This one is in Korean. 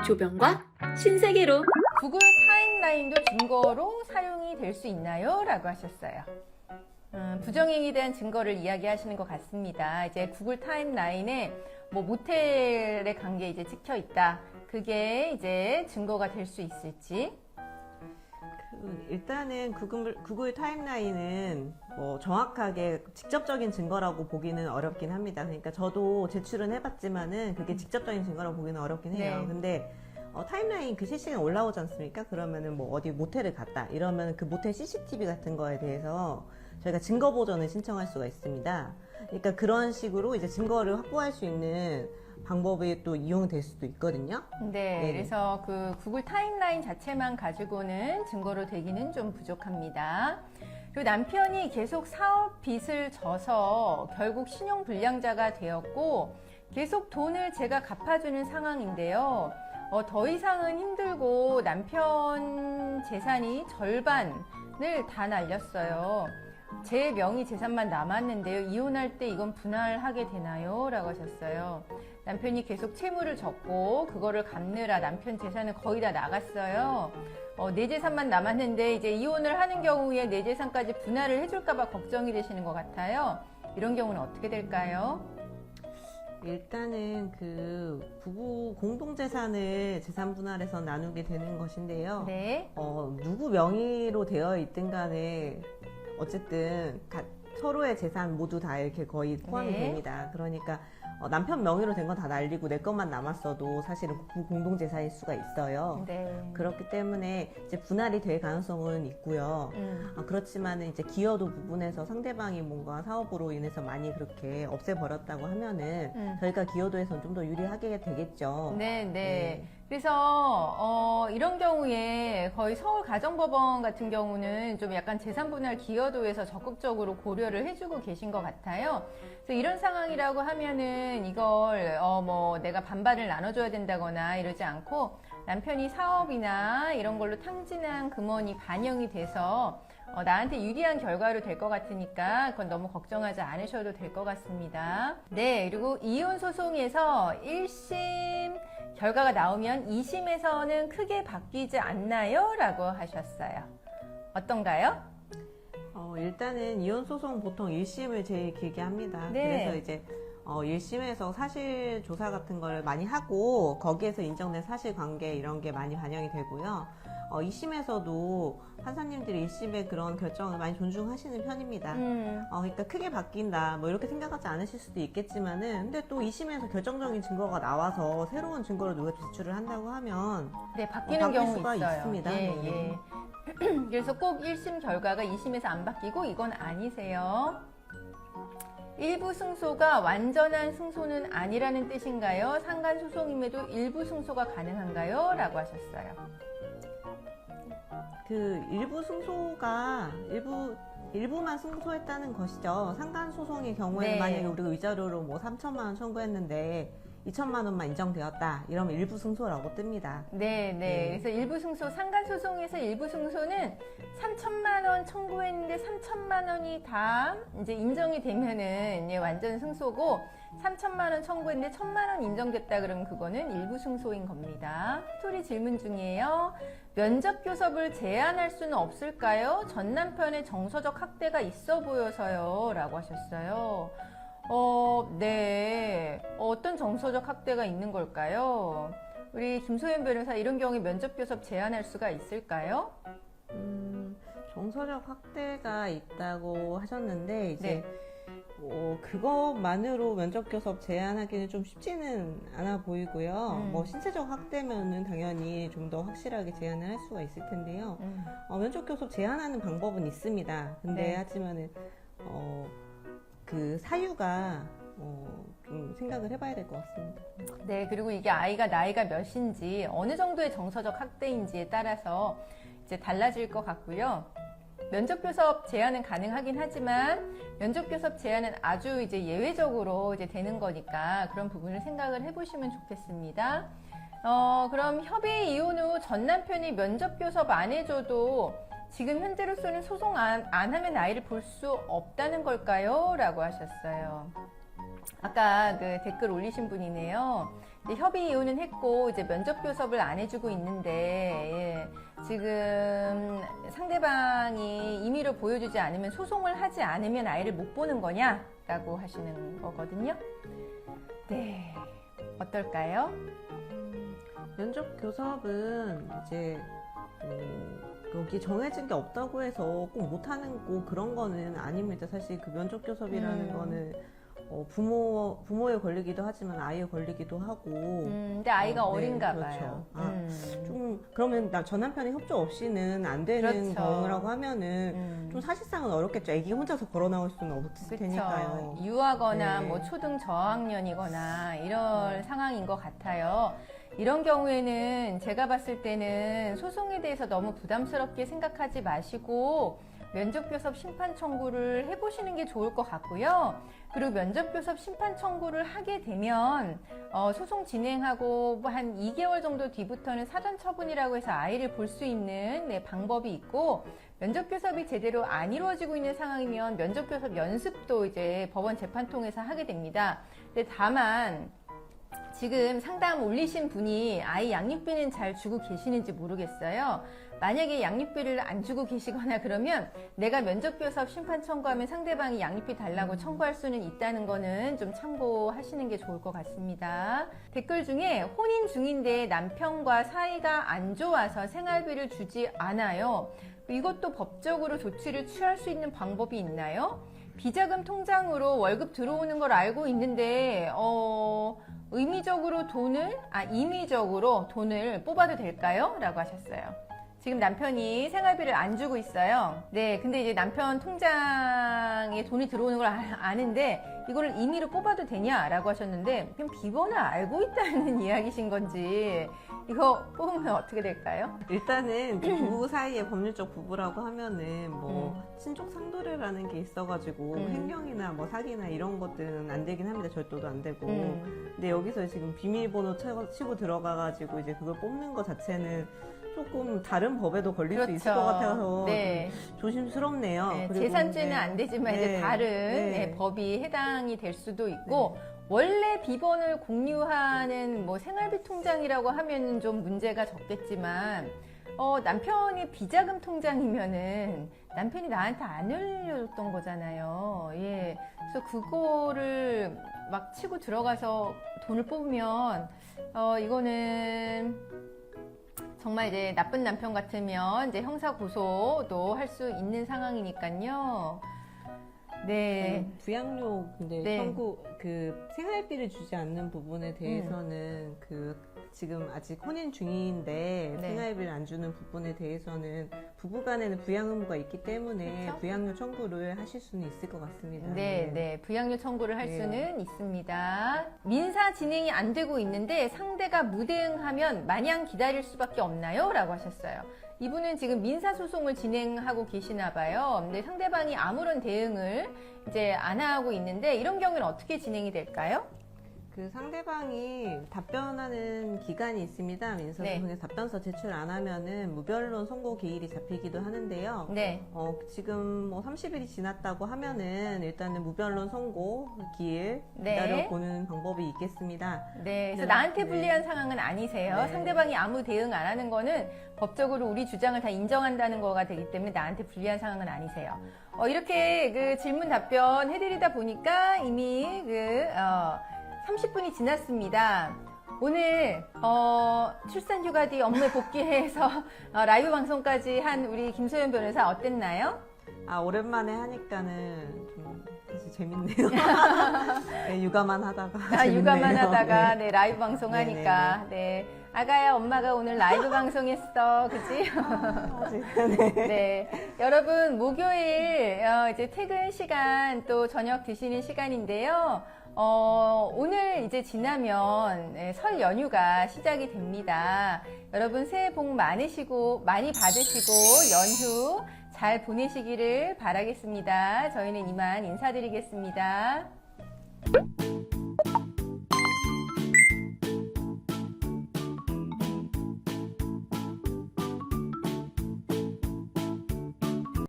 조병과 신세계로. 구글 타임라인도 증거로 사용이 될 수 있나요? 라고 하셨어요. 부정행위에 대한 증거를 이야기하시는 것 같습니다. 이제 구글 타임라인에 뭐 모텔에 간 게 이제 찍혀 있다. 그게 이제 증거가 될 수 있을지. 일단은 구글 타임라인은 뭐 정확하게 직접적인 증거라고 보기는 어렵긴 합니다. 그러니까 저도 제출은 해봤지만은 그게 직접적인 증거라고 보기는 어렵긴 해요. 네. 근데 타임라인 그 실시간 올라오지 않습니까? 그러면은 뭐 어디 모텔을 갔다 이러면 그 모텔 CCTV 같은 거에 대해서 저희가 증거 보전을 신청할 수가 있습니다. 그러니까 그런 식으로 이제 증거를 확보할 수 있는 방법이 또 이용될 수도 있거든요. 네, 네네. 그래서 그 구글 타임라인 자체만 가지고는 증거로 되기는 좀 부족합니다. 그리고 남편이 계속 사업 빚을 져서 결국 신용불량자가 되었고 계속 돈을 제가 갚아주는 상황인데요. 더 이상은 힘들고 남편 재산이 절반을 다 날렸어요. 제 명의 재산만 남았는데요. 이혼할 때 이건 분할하게 되나요? 라고 하셨어요. 남편이 계속 채무를 졌고 그거를 갚느라 남편 재산은 거의 다 나갔어요. 내 재산만 남았는데 이제 이혼을 하는 경우에 내 재산까지 분할을 해줄까봐 걱정이 되시는 것 같아요. 이런 경우는 어떻게 될까요? 일단은 그 부부 공동재산을 재산 분할해서 나누게 되는 것인데요. 네. 누구 명의로 되어 있든 간에 어쨌든 서로의 재산 모두 다 이렇게 거의 포함이 네. 됩니다. 그러니까 남편 명의로 된 건 다 날리고 내 것만 남았어도 사실은 부부 공동재산일 수가 있어요. 네. 그렇기 때문에 이제 분할이 될 가능성은 있고요. 그렇지만은 이제 기여도 부분에서 상대방이 뭔가 사업으로 인해서 많이 그렇게 없애버렸다고 하면은 저희가 기여도에서는 좀 더 유리하게 되겠죠. 네, 네. 네. 그래서 이런 경우에 거의 서울가정법원 같은 경우는 좀 약간 재산분할 기여도에서 적극적으로 고려를 해주고 계신 것 같아요. 그래서 이런 상황이라고 하면은 이걸 뭐 내가 반반을 나눠줘야 된다거나 이러지 않고 남편이 사업이나 이런 걸로 탕진한 금원이 반영이 돼서 나한테 유리한 결과로 될 것 같으니까 그건 너무 걱정하지 않으셔도 될 것 같습니다. 네, 그리고 이혼 소송에서 1심 결과가 나오면 2심에서는 크게 바뀌지 않나요? 라고 하셨어요. 어떤가요? 일단은 이혼소송 보통 1심을 제일 길게 합니다. 네. 그래서 이제 1심에서 사실 조사 같은 걸 많이 하고 거기에서 인정된 사실관계 이런 게 많이 반영이 되고요. 2심에서도 판사님들이 1심의 그런 결정을 많이 존중하시는 편입니다. 그러니까 크게 바뀐다 뭐 이렇게 생각하지 않으실 수도 있겠지만은 근데 또 2심에서 결정적인 증거가 나와서 새로운 증거를 누가 제출을 한다고 하면 네, 바뀌는 바뀔 경우 수가 있어요. 있습니다. 예, 네. 예. 그래서 꼭 1심 결과가 2심에서 안 바뀌고 이건 아니세요. 일부 승소가 완전한 승소는 아니라는 뜻인가요? 상간 소송임에도 일부 승소가 가능한가요? 라고 하셨어요. 그 일부 승소가 일부만 승소했다는 것이죠. 상간 소송의 경우에는 네. 만약에 우리가 위자료로 뭐 3천만 원 청구했는데 2천만 원만 인정되었다. 이러면 일부 승소라고 뜹니다. 네, 네. 그래서 일부 승소, 상간 소송에서 일부 승소는 3천만 원 청구했는데 3천만 원이 다 이제 인정이 되면은 완전 승소고 3천만 원 청구했는데 1천만 원 인정됐다 그러면 그거는 일부 승소인 겁니다. 스토리 질문 중이에요. 면접 교섭을 제한할 수는 없을까요? 전 남편의 정서적 학대가 있어 보여서요. 라고 하셨어요. 네. 어떤 정서적 학대가 있는 걸까요? 우리 김소연 변호사 이런 경우에 면접 교섭 제한할 수가 있을까요? 정서적 학대가 있다고 하셨는데 이제 네. 그것만으로 면접 교섭 제한하기는 좀 쉽지는 않아 보이고요. 뭐 신체적 학대면은 당연히 좀 더 확실하게 제한을 할 수가 있을 텐데요. 면접 교섭 제한하는 방법은 있습니다. 근데 네. 하지만은 그 사유가 좀 생각을 해봐야 될 것 같습니다. 네, 그리고 이게 아이가 나이가 몇인지 어느 정도의 정서적 학대인지에 따라서 이제 달라질 것 같고요. 면접 교섭 제한은 가능하긴 하지만 면접 교섭 제한은 아주 이제 예외적으로 이제 되는 거니까 그런 부분을 생각을 해보시면 좋겠습니다. 그럼 협의 이혼 후 전 남편이 면접 교섭 안 해줘도 지금 현재로서는 소송 안 하면 아이를 볼 수 없다는 걸까요? 라고 하셨어요. 아까 그 댓글 올리신 분이네요. 이제 협의 이혼은 했고 이제 면접 교섭을 안 해주고 있는데 지금 상대방이 임의로 보여주지 않으면 소송을 하지 않으면 아이를 못 보는 거냐라고 하시는 거거든요. 네, 어떨까요? 면접 교섭은 이제 여기 정해진 게 없다고 해서 꼭 못하는 거 그런 거는 아닙니다. 사실 그 면접 교섭이라는 거는 부모에 걸리기도 하지만 아이에 걸리기도 하고. 근데 아이가 네, 어린가 그렇죠. 봐요. 좀 그러면 전 남편이 협조 없이는 안 되는 그렇죠. 경우라고 하면은 좀 사실상은 어렵겠죠. 애기가 혼자서 걸어 나올 수는 없을 테니까요. 유아거나 네. 뭐 초등 저학년이거나 이런 상황인 것 같아요. 이런 경우에는 제가 봤을 때는 소송에 대해서 너무 부담스럽게 생각하지 마시고 면접교섭 심판 청구를 해보시는 게 좋을 것 같고요. 그리고 면접교섭 심판 청구를 하게 되면 소송 진행하고 한 2개월 정도 뒤부터는 사전 처분이라고 해서 아이를 볼 수 있는 방법이 있고, 면접교섭이 제대로 안 이루어지고 있는 상황이면 면접교섭 연습도 이제 법원 재판통해서 하게 됩니다. 근데 다만 지금 상담 올리신 분이 아이 양육비는 잘 주고 계시는지 모르겠어요. 만약에 양육비를 안 주고 계시거나 그러면 내가 면접교섭 심판 청구하면 상대방이 양육비 달라고 청구할 수는 있다는 거는 좀 참고하시는 게 좋을 것 같습니다. 댓글 중에 혼인 중인데 남편과 사이가 안 좋아서 생활비를 주지 않아요. 이것도 법적으로 조치를 취할 수 있는 방법이 있나요? 비자금 통장으로 월급 들어오는 걸 알고 있는데 임의적으로 돈을 뽑아도 될까요? 라고 하셨어요. 지금 남편이 생활비를 안 주고 있어요. 네, 근데 이제 남편 통장에 돈이 들어오는 걸 아는데 이거를 임의로 뽑아도 되냐라고 하셨는데, 그럼 비번을 알고 있다는 이야기신 건지 이거 뽑으면 어떻게 될까요? 일단은 부부 사이에 법률적 부부라고 하면은 뭐 친족 상도례라는 게 있어가지고 횡령이나 뭐 사기나 이런 것들은 안 되긴 합니다. 절도도 안 되고. 근데 여기서 지금 비밀번호 치고 들어가가지고 이제 그걸 뽑는 것 자체는 조금 다른 법에도 걸릴 그렇죠. 수 있을 것 같아서 네. 조심스럽네요. 네, 그리고 재산죄는 네. 안 되지만 네. 이제 다른 네. 법이 해당이 될 수도 있고, 원래 비번을 공유하는 뭐 생활비 통장이라고 하면 좀 문제가 적겠지만 남편이 비자금 통장이면은 남편이 나한테 안 알려줬던 거잖아요. 예. 그래서 그거를 막 치고 들어가서 돈을 뽑으면 이거는 정말 이제 나쁜 남편 같으면 이제 형사 고소도 할 수 있는 상황이니까요. 네. 부양료 근데 네. 청구 생활비를 주지 않는 부분에 대해서는 지금 아직 혼인 중인데 네. 생활비를 안 주는 부분에 대해서는 부부간에는 부양 의무가 있기 때문에 그렇죠? 부양료 청구를 하실 수는 있을 것 같습니다. 네, 네. 부양료 청구를 할 네. 수는 있습니다. 민사 진행이 안 되고 있는데 상대가 무대응하면 마냥 기다릴 수밖에 없나요? 라고 하셨어요. 이분은 지금 민사소송을 진행하고 계시나 봐요. 근데 상대방이 아무런 대응을 이제 안 하고 있는데 이런 경우는 어떻게 진행이 될까요? 그 상대방이 답변하는 기간이 있습니다. 민사소송에서 답변서 제출 안 하면은 무변론 선고 기일이 잡히기도 하는데요. 네. 지금 뭐 30일이 지났다고 하면은 일단은 무변론 선고 기일 네. 기다려보는 방법이 있겠습니다. 네. 그래서 네. 나한테 네. 불리한 상황은 아니세요. 네. 상대방이 아무 대응 안 하는 거는 법적으로 우리 주장을 다 인정한다는 거가 되기 때문에 나한테 불리한 상황은 아니세요. 이렇게 질문 답변 해드리다 보니까 이미 30분이 지났습니다. 오늘 출산 휴가 뒤 업무에 복귀해서 라이브 방송까지 한 우리 김소연 변호사 어땠나요? 오랜만에 하니까는 좀 사실 재밌네요. 네, 육아만 하다가 육아만 재밌네요. 하다가 네. 네, 라이브 방송하니까 네. 아가야 엄마가 오늘 라이브 방송했어, 그치? 네, 여러분 목요일 이제 퇴근 시간 또 저녁 드시는 시간인데요. 오늘 이제 지나면 설 연휴가 시작이 됩니다. 여러분 새해 복 많으시고 많이 받으시고 연휴 잘 보내시기를 바라겠습니다. 저희는 이만 인사드리겠습니다.